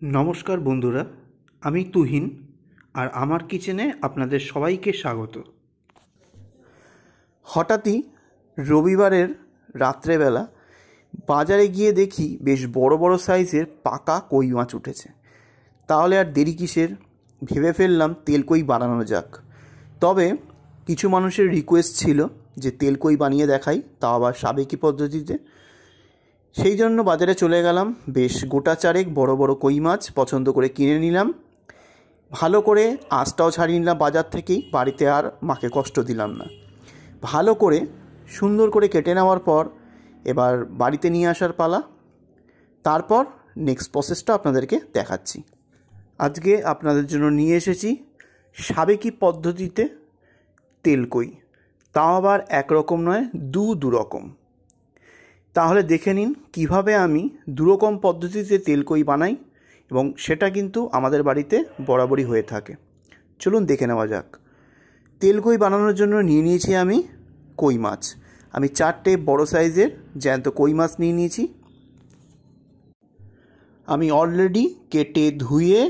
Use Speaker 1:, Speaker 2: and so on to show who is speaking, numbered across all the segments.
Speaker 1: নমস্কার বন্ধুরা, আমি তুহিন আর আমার কিচেনে আপনাদের সবাইকে স্বাগত। হঠাৎই রবিবারের রাত্রেবেলা বাজারে গিয়ে দেখি বেশ বড় বড় সাইজের পাকা কই মাছ উঠেছে। তাহলে আর দেরি কিসের, ভেবে ফেললাম তেলকই বানানো যাক। তবে কিছু মানুষের রিকোয়েস্ট ছিল যে তেলকই বানিয়ে দেখাই, তাও আবার সাবেকি পদ্ধতিতে। সেই জন্য বাজারে চলে গেলাম, বেশ গোটা চারেক বড় বড় কই মাছ পছন্দ করে কিনে নিলাম। ভালো করে আঁশটাও ছাড়িয়ে নিলাম বাজার থেকেই, বাড়িতে আর মাকে কষ্ট দিলাম না। ভালো করে সুন্দর করে কেটে নেওয়ার পর এবার বাড়িতে নিয়ে আসার পালা। তারপর নেক্সট প্রসেসটা আপনাদেরকে দেখাচ্ছি। আজকে আপনাদের জন্য নিয়ে এসেছি সাবেকি পদ্ধতিতে তেলকই, তাও আবার একরকম নয়, দু রকম। তাহলে দেখে নিন কিভাবে আমি দুরকম পদ্ধতিতে তেলকই বানাই, এবং সেটা কিন্তু আমাদের বাড়িতে বরাবরই হয়ে থাকে। চলুন দেখে নেওয়া যাক। তেলকই বানানোর জন্য নিয়ে নিয়েছি আমি কই মাছ। আমি 4টে বড় সাইজের জ্যান্ত কই মাছ নিয়ে নিয়েছি। আমি অলরেডি কেটে ধুয়ে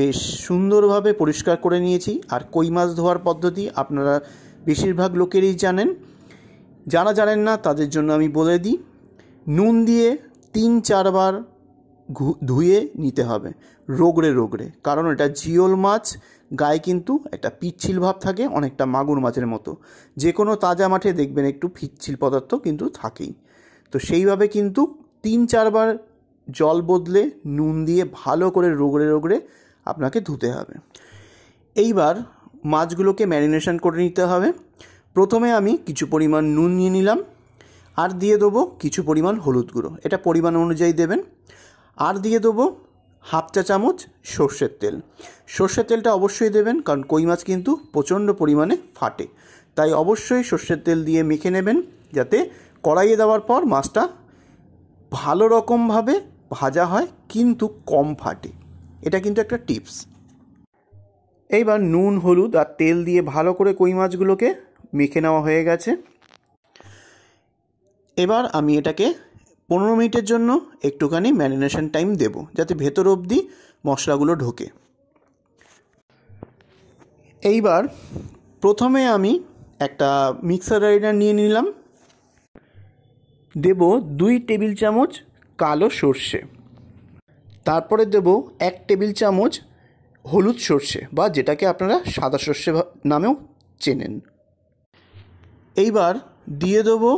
Speaker 1: বেশ সুন্দরভাবে পরিষ্কার করে নিয়েছি। আর কই মাছ ধোয়ার পদ্ধতি আপনারা বেশিরভাগ লোকেরই জানেন, যারা জানেন না তাদের জন্য আমি বলে দিই। নুন দিয়ে 3-4 বার ধুয়ে নিতে হবে, রোগড়ে রোগড়ে, কারণ এটা জিওল মাছ, গায়ে কিন্তু একটা পিচ্ছিল ভাব থাকে, অনেকটা মাগুর মাছের মতো। যে কোনো তাজা মাঠে দেখবেন একটু পিচ্ছিল পদার্থ কিন্তু থাকেই। তো সেইভাবে কিন্তু 3-4 বার জল বদলে নুন দিয়ে ভালো করে রোগড়ে রোগড়ে আপনাকে ধুতে হবে। এইবার মাছগুলোকে ম্যারিনেশন করে নিতে হবে। প্রথমে আমি কিছু পরিমাণ নুন নিয়ে নিলাম, আর দিয়ে দেবো কিছু পরিমাণ হলুদ গুঁড়ো, এটা পরিমাণ অনুযায়ী দেবেন। আর দিয়ে দেবো 1/2 চা চামচ সর্ষের তেল। সর্ষের তেলটা অবশ্যই দেবেন, কারণ কই মাছ কিন্তু প্রচণ্ড পরিমাণে ফাটে, তাই অবশ্যই সর্ষের তেল দিয়ে মেখে নেবেন, যাতে কড়াইয়ে দেওয়ার পর মাছটা ভালো রকমভাবে ভাজা হয় কিন্তু কম ফাটে। এটা কিন্তু একটা টিপস। এইবার নুন, হলুদ আর তেল দিয়ে ভালো করে কই মাছগুলোকে মেখে নেওয়া হয়ে গেছে। এবার আমি এটাকে 15 মিনিটের জন্য একটুখানি ম্যারিনেশন টাইম দেব, যাতে ভেতর অবধি মশলাগুলো ঢোকে। এইবার প্রথমে আমি একটা মিক্সার গ্রাইন্ডার নিয়ে নিলাম, দেব 2 টেবিল চামচ কালো সর্ষে, তারপরে দেব 1 টেবিল চামচ হলুদ সর্ষে, বা যেটাকে আপনারা সাদা সর্ষে নামেও চেনেন। এইবার দিয়ে দেবো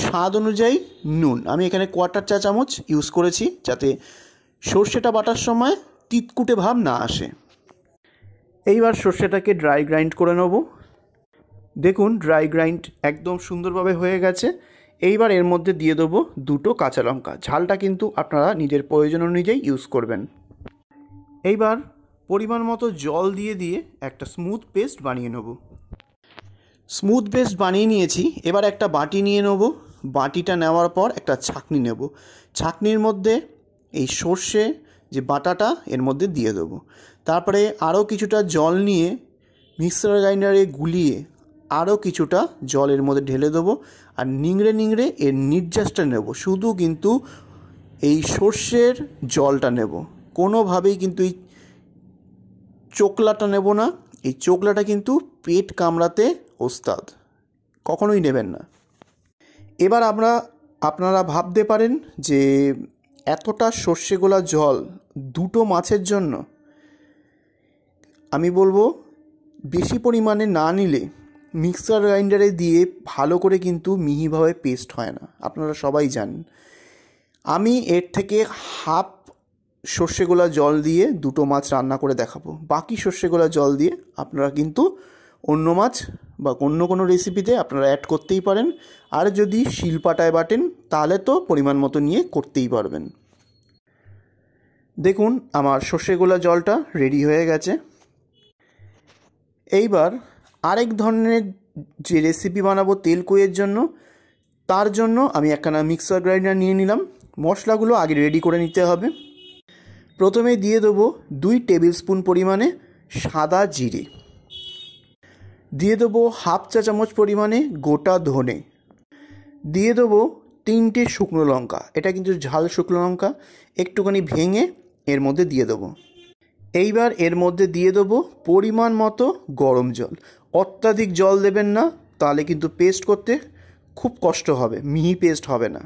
Speaker 1: স্বাদ অনুযায়ী নুন। আমি এখানে 1/4 চা চামচ ইউজ করেছি, যাতে সর্ষেটা বাটার সময় তিতকুটে ভাব না আসে। এইবার সর্ষেটাকে ড্রাই গ্রাইন্ড করে নেব। দেখুন ড্রাই গ্রাইন্ড একদম সুন্দরভাবে হয়ে গেছে। এইবার এর মধ্যে দিয়ে দেবো 2টো কাঁচা লঙ্কা। ঝালটা কিন্তু আপনারা নিজের প্রয়োজন অনুযায়ী ইউজ করবেন। এইবার পরিমাণ মতো জল দিয়ে দিয়ে একটা স্মুথ পেস্ট বানিয়ে নেব। স্মুথ পেস্ট বানিয়ে নিয়েছি। এবার একটা বাটি নিয়ে নেব। বাটিটা নেওয়ার পর একটা ছাঁকনি নেব। ছাঁকনির মধ্যে এই সর্ষে যে বাটাটা এর মধ্যে দিয়ে দেবো। তারপরে আরও কিছুটা জল নিয়ে মিক্সার গ্রাইন্ডারে গুলিয়ে আরও কিছুটা জল এর মধ্যে ঢেলে দেবো, আর নিংড়ে নিংড়ে এর নির্যাসটা নেব। শুধু কিন্তু এই সর্ষের জলটা নেব, কোনোভাবেই কিন্তু এই চোকলাটা নেব না। এই চোকলাটা কিন্তু পেট কামড়াতে ওস্তাদ, কখনোই নেবেন না। এবার আপনারা ভাবতে পারেন যে এতটা সর্ষে গোলা জল 2টো মাছের জন্য। আমি বলবো বেশি পরিমাণে না নিলে মিক্সার গ্রাইন্ডারে দিয়ে ভালো করে কিন্তু মিহিভাবে পেস্ট হয় না, আপনারা সবাই জানেন। আমি এর থেকে হাফ সর্ষে গোলা জল দিয়ে 2টো মাছ রান্না করে দেখাবো। বাকি সর্ষে গোলা জল দিয়ে আপনারা কিন্তু অন্য মাছ বা অন্য কোনো রেসিপিতে আপনারা অ্যাড করতেই পারেন। আর যদি শিলপাটায় বাটেন তাহলে তো পরিমাণ মতো নিয়ে করতেই পারবেন। দেখুন আমার সর্ষে গোলা জলটা রেডি হয়ে গেছে। এইবার আরেক ধরনের যে রেসিপি বানাবো তেলকইয়ের জন্য, তার জন্য আমি একখানা মিক্সার গ্রাইন্ডার নিয়ে নিলাম। মশলাগুলো আগে রেডি করে নিতে হবে। প্রথমে দিয়ে দেবো 2 টেবিল স্পুন পরিমাণে সাদা জিরে, দিয়ে দেবো 1/2 চা চামচ পরিমাণে গোটা ধনে, দিয়ে দেবো 3টে শুকনো লঙ্কা। এটা কিন্তু ঝাল শুকনো লঙ্কা, একটুখানি ভেঙে এর মধ্যে দিয়ে দেবো। এইবার এর মধ্যে দিয়ে দেবো পরিমাণ মতো গরম জল। অত্যাধিক জল দেবেন না, তাহলে কিন্তু পেস্ট করতে খুব কষ্ট হবে, মিহি পেস্ট হবে না।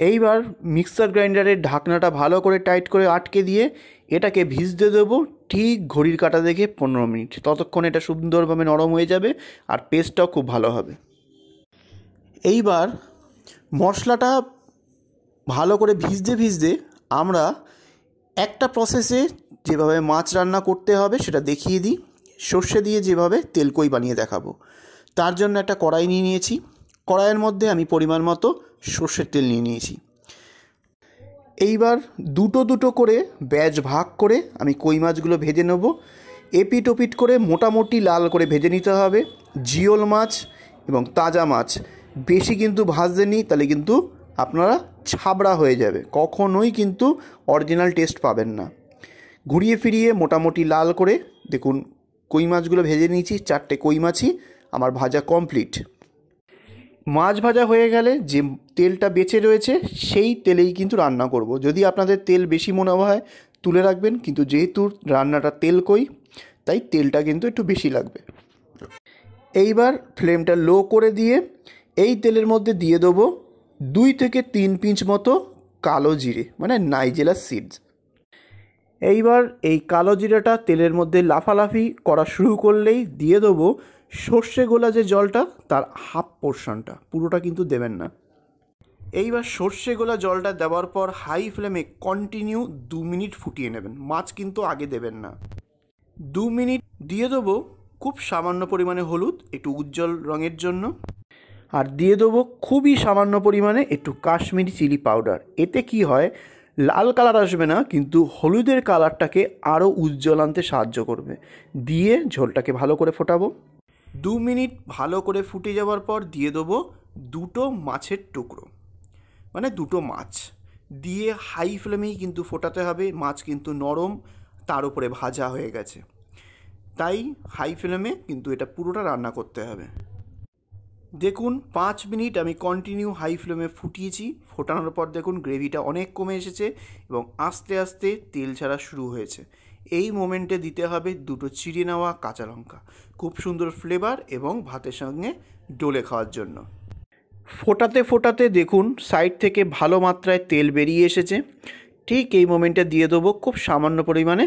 Speaker 1: এইবার মিক্সার গ্রাইন্ডারের ঢাকনাটা ভালো করে টাইট করে আটকে দিয়ে এটাকে ভিজতে দেবো ঠিক ঘড়ির কাঁটা দেখে 15 মিনিট। ততক্ষণ এটা সুন্দরভাবে নরম হয়ে যাবে আর পেস্টটাও খুব ভালো হবে। এইবার মশলাটা ভালো করে ভিজতে ভিজতে আমরা একটা প্রসেসে যেভাবে মাছ রান্না করতে হবে সেটা দেখিয়ে দিই। সর্ষে দিয়ে যেভাবে তেলকই বানিয়ে দেখাবো। তার জন্য একটা কড়াই নিয়ে নিয়েছি। কড়াইয়ের মধ্যে আমি পরিমাণ মতো সর্ষের তেল নিয়ে নিয়েছি। এইবার দুটো দুটো করে ব্যাচ ভাগ করে আমি কই মাছগুলো ভেজে নেব। এপিট ওপিট করে মোটামুটি লাল করে ভেজে নিতে হবে। জিওল মাছ এবং তাজা মাছ বেশি কিন্তু ভাজতে নিই, তাহলে কিন্তু আপনারা ছাবড়া হয়ে যাবে, কখনোই কিন্তু অরিজিনাল টেস্ট পাবেন না। ঘুরিয়ে ফিরিয়ে মোটামুটি লাল করে দেখুন কই মাছগুলো ভেজে নিয়েছি। 4টে কই মাছই আমার ভাজা কমপ্লিট। মাছ ভাজা হয়ে গেলে যে তেলটা বেঁচে রয়েছে সেই তেলেই কিন্তু রান্না করব। যদি আপনাদের তেল বেশি মনে হয় তুলে রাখবেন, কিন্তু যেহেতু রান্নাটা তেল কই তাই তেলটা কিন্তু একটু বেশি লাগবে। এইবার ফ্লেমটা লো করে দিয়ে এই তেলের মধ্যে দিয়ে দেবো 2 থেকে 3 পিঞ্চ মতো কালো জিরে, মানে নাইজেলা সিডস। এইবার এই কালো জিরাটা তেলের মধ্যে লাফালাফি করা শুরু করলেই দিয়ে দেবো সর্ষে গোলা যে জলটা তার হাফ পোর্শনটা, পুরোটা কিন্তু দেবেন না। এইবার সর্ষে গোলা জলটা দেওয়ার পর হাই ফ্লেমে কন্টিনিউ 2 মিনিট ফুটিয়ে নেবেন। মাছ কিন্তু আগে দেবেন না। 2 মিনিট দিয়ে দেবো খুব সামান্য পরিমাণে হলুদ, একটু উজ্জ্বল রঙের জন্য। আর দিয়ে দেবো খুবই সামান্য পরিমাণে একটু কাশ্মীরি চিলি পাউডার। এতে কি হয়, লাল কালার আসবে না, কিন্তু হলুদের কালারটাকে আরও উজ্জ্বল আনতে সাহায্য করবে। দিয়ে ঝোলটাকে ভালো করে ফোটাবো। 2 মিনিট ভালো করে ফুটে যাওয়ার পর দিয়ে দেবো 2টো মাছের টুকরো, মানে 2টো মাছ দিয়ে হাই ফ্লেমেই কিন্তু ফোটাতে হবে। মাছ কিন্তু নরম, তার উপরে ভাজা হয়ে গেছে, তাই হাই ফ্লেমে কিন্তু এটা পুরোটা রান্না করতে হবে। দেখুন 5 মিনিট আমি কন্টিনিউ হাই ফ্লেমে ফুটিয়েছি। ফোটানোর পর দেখুন গ্রেভিটা অনেক কমে এসেছে এবং আস্তে আস্তে তেল ছাড়া শুরু হয়েছে। এই মোমেন্টে দিতে হবে 2টো চিড়ে নেওয়া কাঁচা লঙ্কা, খুব সুন্দর ফ্লেভার এবং ভাতের সঙ্গে ডোলে খাওয়ার জন্য। ফোটাতে ফোটাতে দেখুন সাইড থেকে ভালো মাত্রায় তেল বেরিয়ে এসেছে। ঠিক এই মোমেন্টে দিয়ে দেবো খুব সামান্য পরিমাণে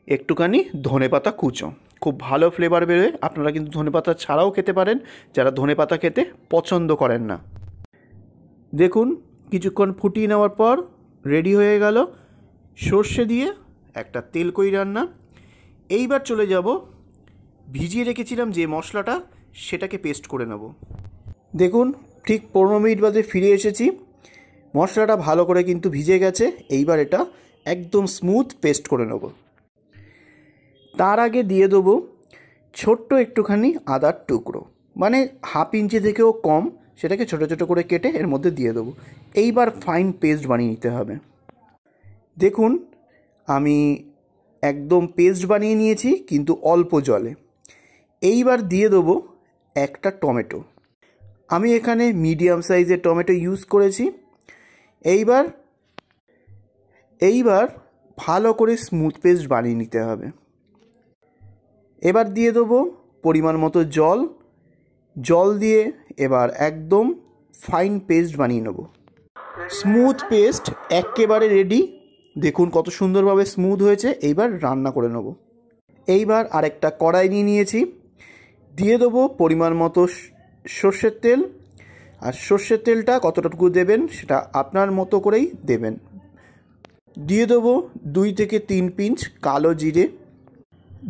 Speaker 1: একটুখানি ধনেপাতা কুচো, খুব ভালো ফ্লেভার বেরোয়। আপনারা কিন্তু ধনেপাতা ছাড়াও খেতে পারেন, যারা ধনেপাতা খেতে পছন্দ করেন না। দেখুন কিছুক্ষণ ফুটিয়ে নেওয়ার পর রেডি হয়ে গেল সর্ষে দিয়ে একটা তেলকই রান্না। এইবার চলে যাব ভিজিয়ে রেখেছিলাম যে মশলাটা, সেটাকে পেস্ট করে নেব। দেখুন ঠিক 15 মিনিট বাদে ফিরে এসেছি। মশলাটা ভালো করে কিন্তু ভিজে গেছে। এইবার এটা একদম স্মুথ পেস্ট করে নেব। তার আগে দিয়ে দেবো ছোট্ট একটুখানি আদার টুকরো, মানে হাফ ইঞ্চি থেকেও কম, সেটাকে ছোটো ছোটো করে কেটে এর মধ্যে দিয়ে দেবো। এইবার ফাইন পেস্ট বানিয়ে নিতে হবে। দেখুন আমি একদম পেস্ট বানিয়ে নিয়েছি, কিন্তু অল্প জলে। এইবার দিয়ে দেবো একটা টমেটো। আমি এখানে মিডিয়াম সাইজের টমেটো ইউজ করেছি। এইবার ভালো করে স্মুথ পেস্ট বানিয়ে নিতে হবে। এবার দিয়ে দেবো পরিমাণ মতো জল দিয়ে এবার একদম ফাইন পেস্ট বানিয়ে নেব। স্মুথ পেস্ট একেবারে রেডি। দেখুন কত সুন্দরভাবে স্মুথ হয়েছে। এইবার রান্না করে নেব। এইবার আরেকটা কড়াই নিয়ে নিয়েছি। দিয়ে দেবো পরিমাণ মতো সর্ষের তেল। আর সর্ষের তেলটা কতটুকু দেবেন সেটা আপনার মতো করেই দেবেন। দিয়ে দেবো 2 থেকে 3 পিঞ্চ কালো জিরে।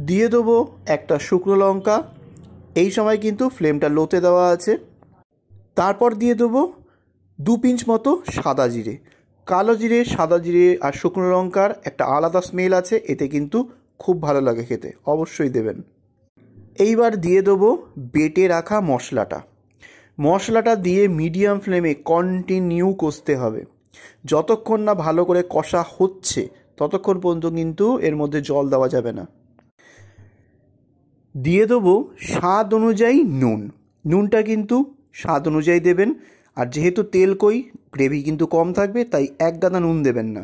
Speaker 1: দিয়ে দেবো একটা শুকনো লঙ্কা। এই সময় কিন্তু ফ্লেমটা লোতে দেওয়া আছে। তারপর দিয়ে দেবো 2 পিঞ্চ মতো সাদা জিরে। কালো জিরে, সাদা জিরে আর শুকনো লঙ্কার একটা আলাদা স্মেল আছে, এতে কিন্তু খুব ভালো লাগে খেতে, অবশ্যই দেবেন। এইবার দিয়ে দেবো বেটে রাখা মশলাটা দিয়ে মিডিয়াম ফ্লেমে কন্টিনিউ কষতে হবে। যতক্ষণ না ভালো করে কষা হচ্ছে ততক্ষণ পর্যন্ত কিন্তু এর মধ্যে জল দেওয়া যাবে না। দিয়ে দেবো স্বাদ অনুযায়ী নুনটা কিন্তু স্বাদ অনুযায়ী দেবেন। আর যেহেতু তেল কই গ্রেভি কিন্তু কম থাকবে, তাই 1 গাদা নুন দেবেন না।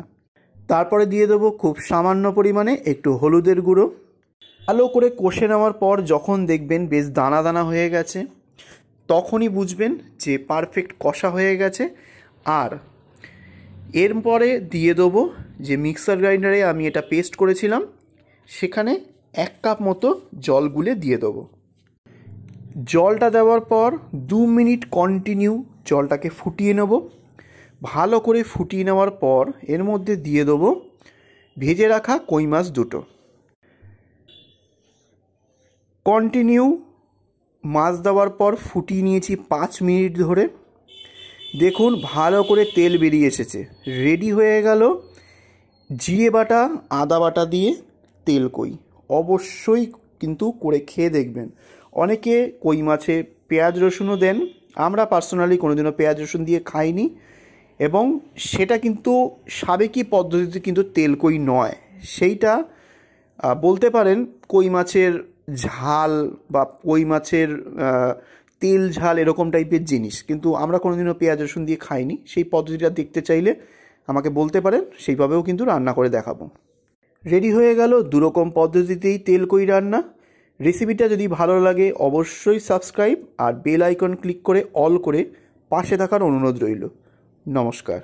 Speaker 1: তারপরে দিয়ে দেবো খুব সামান্য পরিমাণে একটু হলুদের গুঁড়ো। ভালো করে কষে নেওয়ার পর যখন দেখবেন বেশ দানা দানা হয়ে গেছে, তখনই বুঝবেন যে পারফেক্ট কষা হয়ে গেছে। আর এরপরে দিয়ে দেবো যে মিক্সার গ্রাইন্ডারে আমি এটা পেস্ট করেছিলাম, সেখানে 1 কাপ মতো জল গুলে দিয়ে দেবো। জলটা দেওয়ার পর 2 মিনিট কন্টিনিউ জলটাকে ফুটিয়ে নেব। ভালো করে ফুটিয়ে নেওয়ার পর এর মধ্যে দিয়ে দেবো ভেজে রাখা কই মাছ দুটো। কন্টিনিউ মাছ দেওয়ার পর ফুটিয়ে নিয়েছি 5 মিনিট ধরে। দেখুন ভালো করে তেল বেরিয়ে এসেছে। রেডি হয়ে গেল জিরে বাটা আদা বাটা দিয়ে তেল কই। অবশ্যই কিন্তু করে খেয়ে দেখবেন। অনেকে কই মাছে পেঁয়াজ রসুনও দেন, আমরা পার্সোনালি কোনোদিনও পেঁয়াজ রসুন দিয়ে খাইনি, এবং সেটা কিন্তু সাবেকি পদ্ধতিতে কিন্তু তেল কই নয়। সেইটা বলতে পারেন কই মাছের ঝাল বা কই মাছের তেল ঝাল এরকম টাইপের জিনিস, কিন্তু আমরা কোনোদিনও পেঁয়াজ রসুন দিয়ে খাইনি। সেই পদ্ধতিটা দেখতে চাইলে আমাকে বলতে পারেন, সেইভাবেও কিন্তু রান্না করে দেখাবো। রেডি হয়ে গেল 2 রকম পদ্ধতিতেই তেল কই রান্না। রেসিপিটা যদি ভালো লাগে অবশ্যই সাবস্ক্রাইব আর বেল আইকন ক্লিক করে অল করে পাশে থাকার অনুরোধ রইল। নমস্কার।